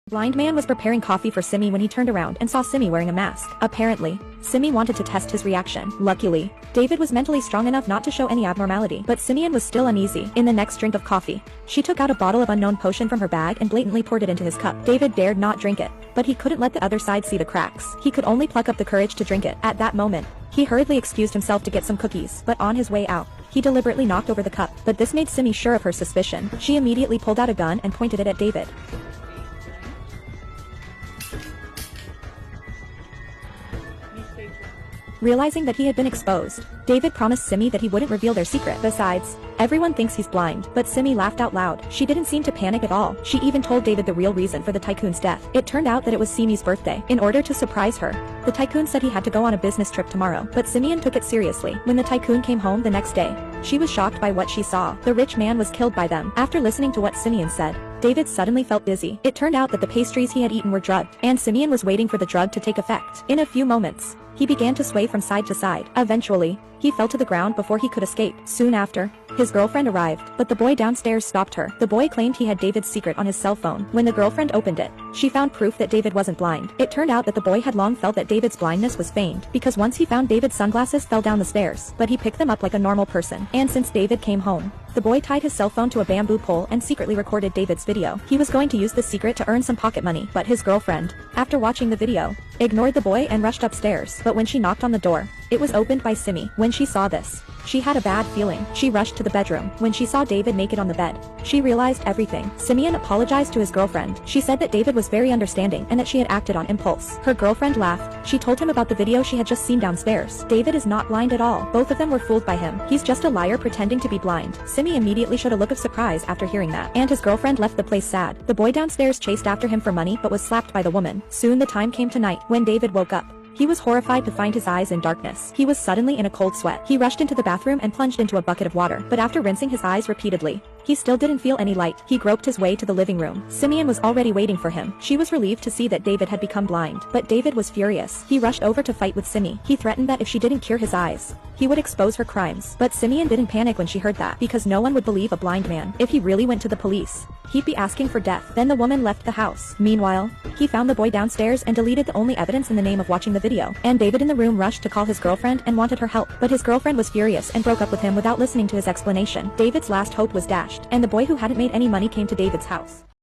Blind man was preparing coffee for Simi when he turned around and saw Simi wearing a mask. Apparently, Simi wanted to test his reaction. Luckily, David was mentally strong enough not to show any abnormality, but Simeon was still uneasy. In the next drink of coffee, she took out a bottle of unknown potion from her bag and blatantly poured it into his cup. David dared not drink it, but he couldn't let the other side see the cracks. He could only pluck up the courage to drink it. At that moment, he hurriedly excused himself to get some cookies, but on his way out, he deliberately knocked over the cup. But this made Simi sure of her suspicion. She immediately pulled out a gun and pointed it at David. Realizing that he had been exposed, David promised Simi that he wouldn't reveal their secret. Besides, everyone thinks he's blind. But Simi laughed out loud. She didn't seem to panic at all. She even told David the real reason for the tycoon's death. It turned out that it was Simi's birthday. In order to surprise her, the tycoon said he had to go on a business trip tomorrow. But Simeon took it seriously. When the tycoon came home the next day, she was shocked by what she saw. The rich man was killed by them. After listening to what Simeon said, David suddenly felt dizzy. It turned out that the pastries he had eaten were drugged, and Simeon was waiting for the drug to take effect. In a few moments, he began to sway from side to side. Eventually, he fell to the ground before he could escape. Soon after, his girlfriend arrived, but the boy downstairs stopped her. The boy claimed he had David's secret on his cell phone. When the girlfriend opened it, she found proof that David wasn't blind. It turned out that the boy had long felt that David's blindness was feigned, because once he found David's sunglasses fell down the stairs, but he picked them up like a normal person. And since David came home, the boy tied his cell phone to a bamboo pole and secretly recorded David's video. He was going to use the secret to earn some pocket money, but his girlfriend, after watching the video, ignored the boy and rushed upstairs. But when she knocked on the door, it was opened by Simi. When she saw this, she had a bad feeling. She rushed to the bedroom. When she saw David naked on the bed, she realized everything. Simeon apologized to his girlfriend. She said that David was very understanding and that she had acted on impulse. Her girlfriend laughed. She told him about the video she had just seen downstairs. David is not blind at all. Both of them were fooled by him. He's just a liar pretending to be blind. Simi immediately showed a look of surprise after hearing that, and his girlfriend left the place sad. The boy downstairs chased after him for money but was slapped by the woman. Soon the time came to night. When David woke up, he was horrified to find his eyes in darkness. He was suddenly in a cold sweat. He rushed into the bathroom and plunged into a bucket of water, but after rinsing his eyes repeatedly, he still didn't feel any light. He groped his way to the living room. Simeon was already waiting for him. She was relieved to see that David had become blind, but David was furious. He rushed over to fight with Simi. He threatened that if she didn't cure his eyes, he would expose her crimes. But Simeon didn't panic when she heard that, because no one would believe a blind man. If he really went to the police, he'd be asking for death. Then the woman left the house. Meanwhile, he found the boy downstairs and deleted the only evidence in the name of watching the video. And David in the room rushed to call his girlfriend and wanted her help, but his girlfriend was furious and broke up with him without listening to his explanation. David's last hope was dashed, and the boy who hadn't made any money came to David's house.